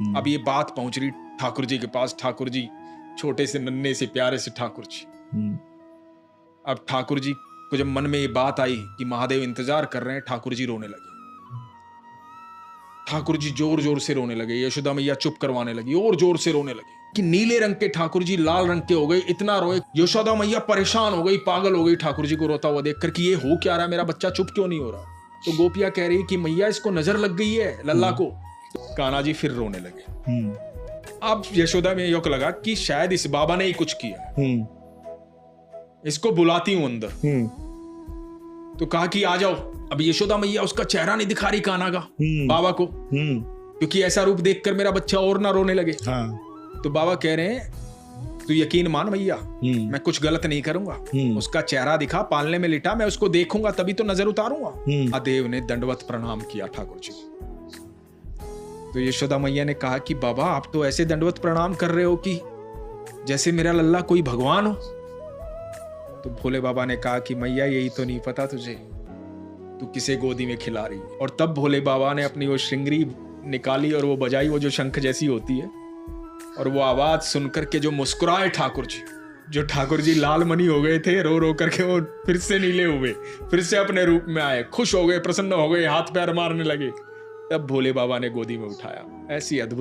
अब ये बात पहुंच रही ठाकुर जी के पास। ठाकुर जी छोटे से नन्हे से प्यारे से ठाकुर जी। अब ठाकुर जी को जब मन में ये बात आई कि महादेव इंतजार कर रहे हैं, ठाकुर जी रोने लगे। ठाकुर जी जोर जोर से रोने लगे। यशोदा मैया चुप करवाने लगी और जोर से रोने लगे कि नीले रंग के ठाकुर जी लाल रंग के हो गए। इतना रोए, यशोदा मैया परेशान हो गई, पागल हो गई ठाकुर जी को रोता हुआ देखकर कि ये हो क्या रहा है, मेरा बच्चा चुप क्यों नहीं हो रहा। तो गोपियां कह रही कि मैया इसको नजर लग गई है लल्ला को। कान्हा जी फिर रोने लगे। अब यशोदा में युक लगा कि शायद इस बाबा ने ही कुछ किया, इसको बुलाती हूं अंदर। तो कहा कि आ जाओ। अब यशोदा मैया उसका चेहरा नहीं दिखा रही कान्हा का बाबा को, क्योंकि ऐसा रूप देखकर मेरा बच्चा और ना रोने लगे। तो बाबा कह रहे हैं तू यकीन मान मैया, मैं कुछ गलत नहीं करूंगा। उसका चेहरा दिखा, पालने में लिटा, मैं उसको देखूंगा तभी तो नजर उतारूंगा। महादेव ने दंडवत प्रणाम किया ठाकुर जी। तो यशोदा मैया ने कहा कि बाबा आप तो ऐसे दंडवत प्रणाम कर रहे हो कि जैसे मेरा लल्ला कोई भगवान हो। तो भोले बाबा ने कहा कि मैया यही तो नहीं पता तुझे, तू किसे गोदी में खिला रही। और तब भोले बाबा ने अपनी वो श्रृंगरी निकाली और वो बजाई, वो जो शंख जैसी होती है, और वो आवाज सुनकर के जो मुस्कुराए ठाकुर जी, जो ठाकुर जी लाल मनी हो गए थे रो रो करके, वो फिर से नीले हुए, फिर से अपने रूप में आए, खुश हो गए, प्रसन्न हो गए, हाथ पैर मारने लगे। तब भोले बाबा ने गोदी में उठाया। ऐसी अद्भुत